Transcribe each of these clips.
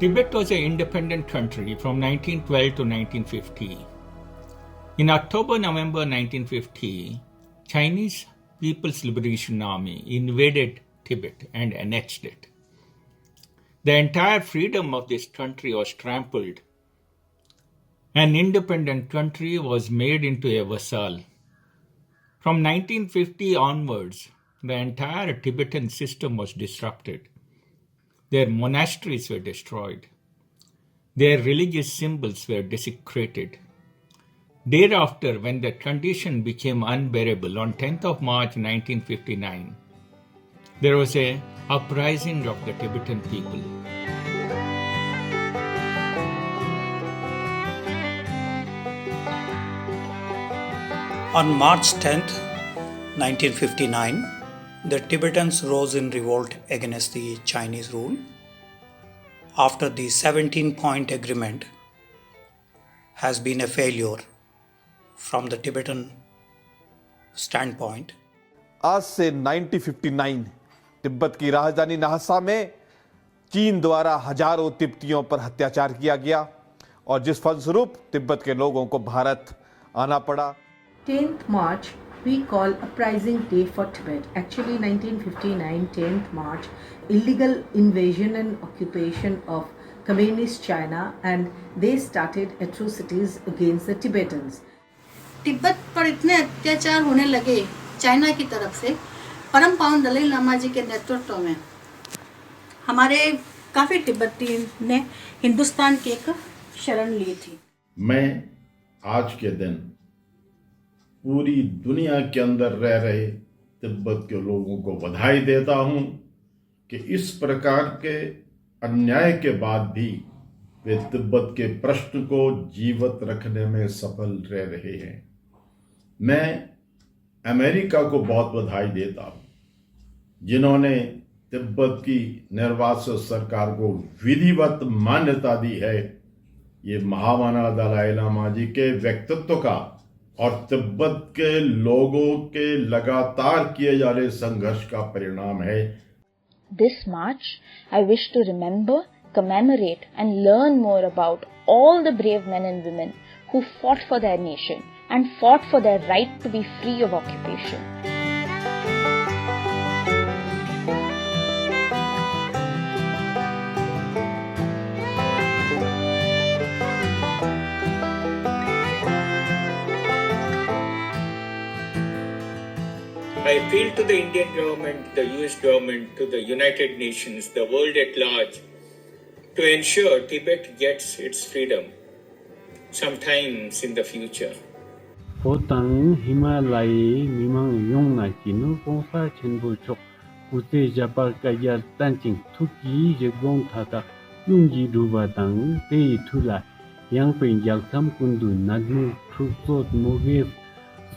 Tibet was an independent country from 1912 to 1950. In October-November 1950, Chinese People's Liberation Army invaded Tibet and annexed it. The entire freedom of this country was trampled. An independent country was made into a vassal. From 1950 onwards, the entire Tibetan system was disrupted. Their monasteries were destroyed. Their religious symbols were desecrated. Thereafter, when the condition became unbearable, on 10th of March 1959, there was an uprising of the Tibetan people. On March 10th, 1959, the Tibetans rose in revolt against the Chinese rule. After the 17-point agreement has been a failure from the Tibetan standpoint. आज से 1959 तिब्बत की राजधानी न्हासा में चीन द्वारा हजारों तिब्बतियों पर अत्याचार किया गया और जिस फलस्वरूप तिब्बत के लोगों को भारत आना पड़ा। 10th March we call Uprising Day for Tibet. Actually 1959 10th March, illegal invasion and occupation of communist China, and they started atrocities against the Tibetans. Tibet पर इतने अत्याचार होने लगे चाइना की तरफ से परम पावन दलाई लामा जी के नेतृत्व में हमारे काफ़ी तिब्बती ने हिंदुस्तान की एक शरण ली थी। मैं आज के दिन पूरी दुनिया के अंदर रह रहे तिब्बत के लोगों को बधाई देता हूं कि इस प्रकार के अन्याय के बाद भी वे तिब्बत के प्रश्न को जीवित रखने में सफल रह रहे हैं। मैं अमेरिका को बहुत बधाई देता हूं जिन्होंने तिब्बत की निर्वासित सरकार को विधिवत मान्यता दी है। ये महामना दलाई लामा जी के व्यक्तित्व का और तिब्बत के लोगों के लगातार किए जा रहे संघर्ष का परिणाम है। This March, I wish to remember, commemorate and learn more about all the brave men and women who fought for their nation and fought for their right to be free of occupation. I appeal to the Indian government, the US government, to the United Nations, the world at large, to ensure Tibet gets its freedom sometimes in the future. Potang Himalaya Mimang Yong Na Kinu Gongfa Chenbu Chok Kute Japa Kayar Tanching Tuki Jegong Tata Yungji Duba Dang Te Tula Yang Pen Yaksam Kundu Nagnu Trusot Mogev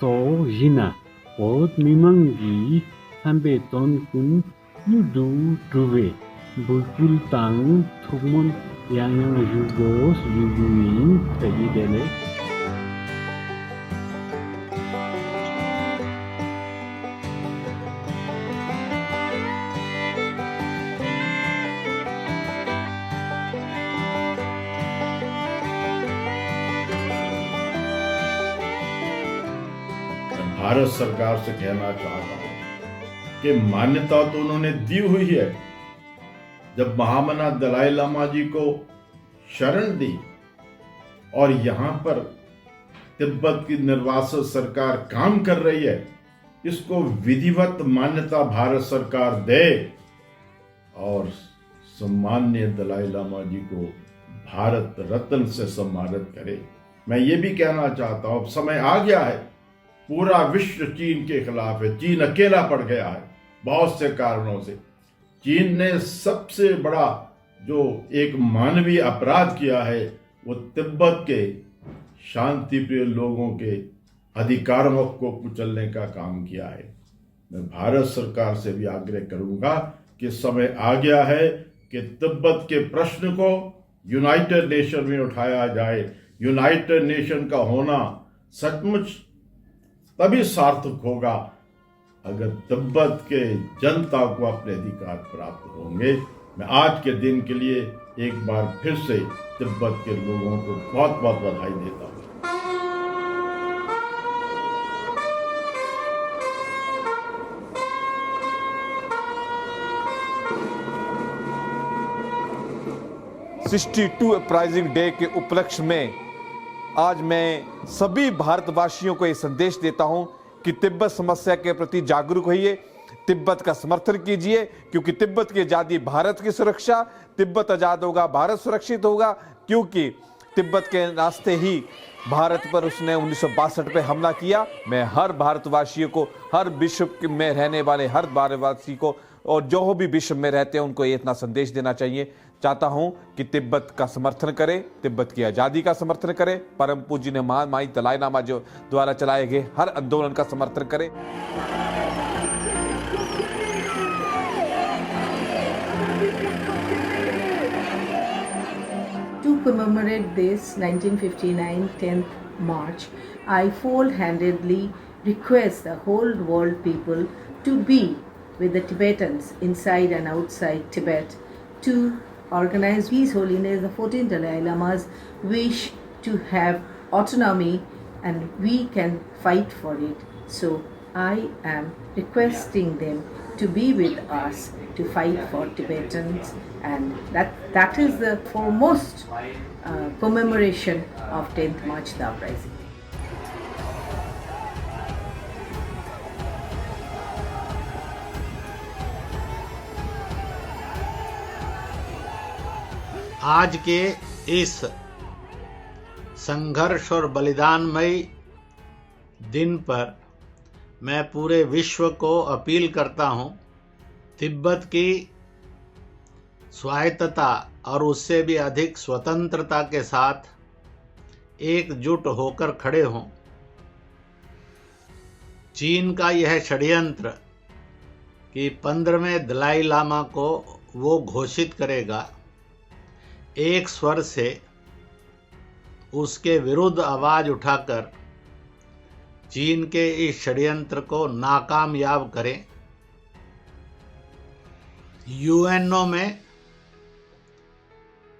So Jina Ot Mimangi Sambe Ton Kun Yudu Druve Bulkul Tang Tukmon Yang Jugos Yuguin Tagidele Bharat सरकार से कहना चाहता हूं कि मान्यता तो उन्होंने दी हुई है। जब महामना दलाई लामा जी को शरण दी और यहां पर तिब्बत की निर्वासित सरकार काम कर रही है, इसको विधिवत मान्यता भारत सरकार दे और सम्माननीय दलाई लामा जी को भारत रत्न से सम्मानित करे। मैं ये भी कहना चाहता हूं, अब समय आ गया है, पूरा विश्व चीन के खिलाफ है। चीन अकेला पड़ गया है बहुत से कारणों से। चीन ने सबसे बड़ा जो एक मानवीय अपराध किया है वो तिब्बत के शांति प्रिय लोगों के अधिकारों को कुचलने का काम किया है। मैं भारत सरकार से भी आग्रह करूंगा कि समय आ गया है कि तिब्बत के प्रश्न को यूनाइटेड नेशन में उठाया जाए। यूनाइटेड नेशन का होना सचमुच तभी सार्थक होगा अगर तिब्बत के जनता को अपने अधिकार प्राप्त होंगे। मैं आज के दिन के लिए एक बार फिर से तिब्बत के लोगों को बहुत बहुत बधाई देता हूँ। अपराइजिंग डे के उपलक्ष्य में आज मैं सभी भारतवासियों को ये संदेश देता हूं कि तिब्बत समस्या के प्रति जागरूक होइए, तिब्बत का समर्थन कीजिए, क्योंकि तिब्बत की आज़ादी भारत की सुरक्षा, तिब्बत आज़ाद होगा भारत सुरक्षित होगा, क्योंकि तिब्बत के रास्ते ही भारत पर उसने 1962 पे हमला किया। मैं हर भारतवासियों को, हर विश्व में रहने वाले हर भारतवासी को और जो भी विश्व में रहते हैं उनको ये इतना संदेश देना चाहिए। चाहता हूं कि तिब्बत का समर्थन करें, तिब्बत की आज़ादी का समर्थन करें, परम पूज्य ने महान माई दलाई लामा जो द्वारा चलाए गए हर आंदोलन का समर्थन करें। To commemorate this 1959 10th March, I full-handedly request the whole world people to be with the Tibetans inside and outside Tibet to organize His Holiness the 14th Dalai Lama's wish to have autonomy, and we can fight for it. So I am requesting them to be with us to fight for Tibetans, and that is the foremost commemoration of 10th March, the uprising. आज के इस संघर्ष और बलिदानमयी दिन पर मैं पूरे विश्व को अपील करता हूं, तिब्बत की स्वायत्तता और उससे भी अधिक स्वतंत्रता के साथ एकजुट होकर खड़े हों। चीन का यह षड्यंत्र कि 15वें दलाई लामा को वो घोषित करेगा, एक स्वर से उसके विरुद्ध आवाज उठाकर चीन के इस षड्यंत्र को नाकामयाब करें। यूएनओ में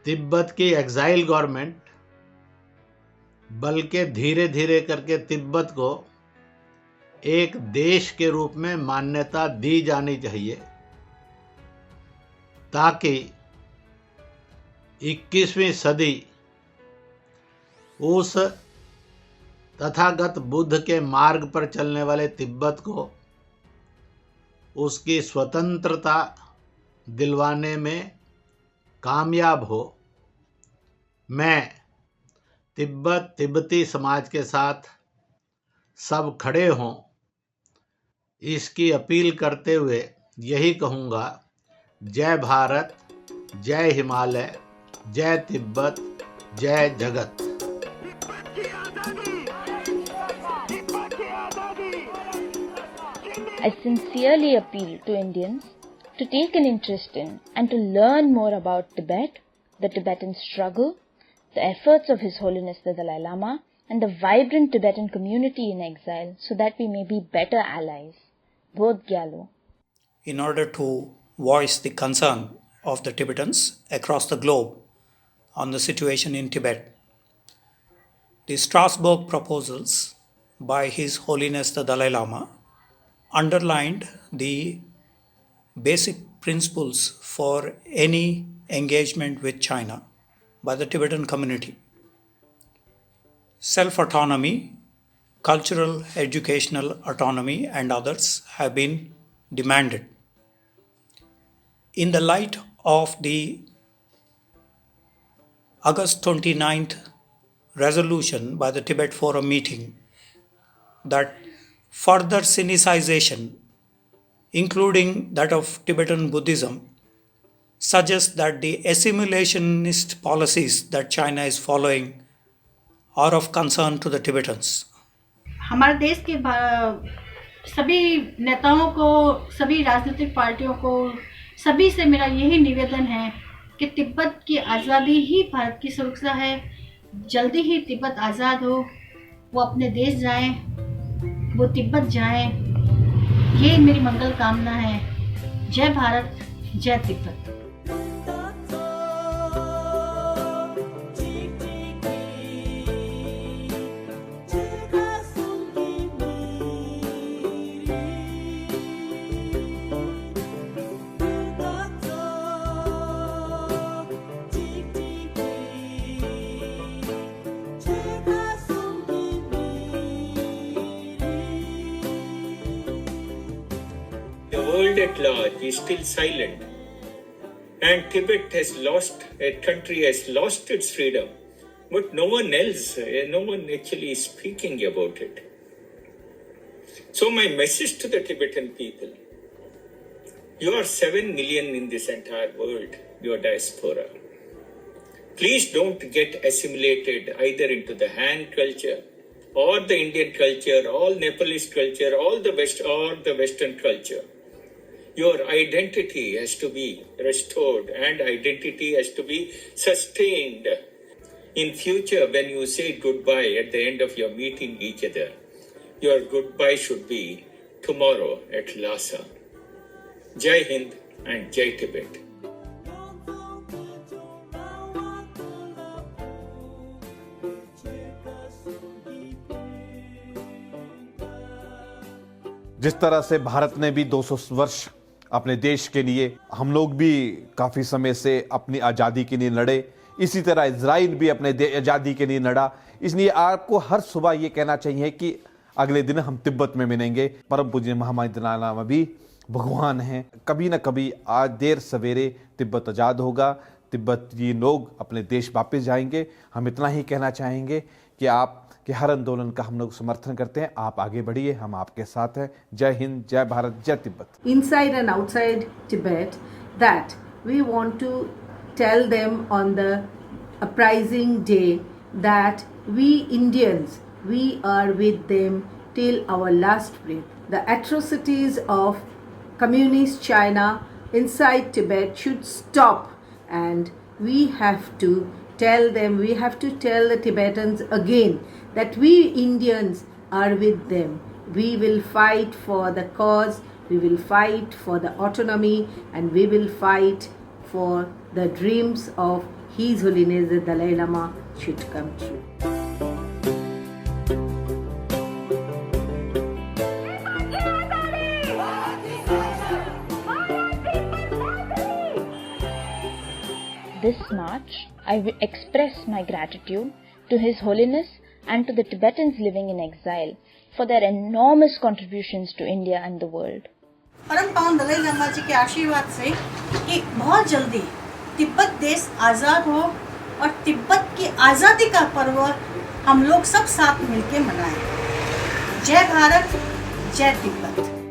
तिब्बत की एग्जाइल गवर्नमेंट बल्कि धीरे धीरे करके तिब्बत को एक देश के रूप में मान्यता दी जानी चाहिए, ताकि 21वीं सदी उस तथागत बुद्ध के मार्ग पर चलने वाले तिब्बत को उसकी स्वतंत्रता दिलवाने में कामयाब हो। मैं तिब्बती समाज के साथ सब खड़े हों, इसकी अपील करते हुए यही कहूँगा, जय भारत, जय हिमालय, जय तिब्बत, जय जगत। I sincerely appeal to Indians to take an interest in and to learn more about Tibet, the Tibetan struggle, the efforts of His Holiness the Dalai Lama, and the vibrant Tibetan community in exile, so that we may be better allies. Bodh Gyalo. In order to voice the concern of the Tibetans across the globe on the situation in Tibet, the Strasbourg proposals by His Holiness the Dalai Lama underlined the basic principles for any engagement with China by the Tibetan community. Self-autonomy, cultural, educational autonomy, and others have been demanded. In the light of the August 29th resolution by the Tibet Forum meeting that further Sinicization, including that of Tibetan Buddhism, suggests that the assimilationist policies that China is following are of concern to the Tibetans. हमारे देश के सभी नेताओं को, सभी राजनीतिक पार्टियों को, सभी से मेरा यही निवेदन है कि तिब्बत की आज़ादी ही भारत की सुरक्षा है। जल्दी ही तिब्बत आज़ाद हो, वो अपने देश जाएं, वो तिब्बत जाएं, ये मेरी मंगल कामना है। जय भारत, जय Tibet. at large is still silent. And Tibet has lost, a country has lost its freedom. But no one actually is speaking about it. So my message to the Tibetan people, you are 7 million in this entire world, your diaspora. Please don't get assimilated either into the Han culture or the Indian culture, all Nepalese culture, all the Western culture. Your identity has to be restored and identity has to be sustained. In future, when you say goodbye at the end of your meeting each other, your goodbye should be tomorrow at Lhasa. Jai Hind and Jai Tibet. जिस तरह से भारत ने भी 200 वर्ष अपने देश के लिए, हम लोग भी काफी समय से अपनी आजादी के लिए लड़े, इसी तरह इजराइल भी अपने आजादी के लिए लड़ा। इसलिए आपको हर सुबह ये कहना चाहिए कि अगले दिन हम तिब्बत में मिलेंगे। परम पूज्य महामहिम दलाई लामा भी भगवान हैं, कभी ना कभी आज देर सवेरे तिब्बत आज़ाद होगा, तिब्बती लोग अपने देश वापस जाएंगे। हम इतना ही कहना चाहेंगे कि आप के हर आंदोलन का हम लोग समर्थन करते हैं, आप आगे बढ़िए, हम आपके साथ हैं। जय हिंद, जय भारत, जय Tibet. Inside and outside Tibet, that we want to tell them on the uprising day that we Indians, we are with them till our last breath. The atrocities of communist China inside Tibet should stop, and we have to tell them, we have to tell the Tibetans again that we Indians are with them. We will fight for the cause, we will fight for the autonomy, and we will fight for the dreams of His Holiness the Dalai Lama should come true. This March, I will express my gratitude to His Holiness and to the Tibetans living in exile for their enormous contributions to India and the world. परम पावन दलाई लामा जी के आशीर्वाद से कि बहुत जल्दी तिब्बत देश आज़ाद हो और तिब्बत की आज़ादी का पर्व हम लोग सब साथ मिलके मनाएं। जय भारत, जय तिब्बत।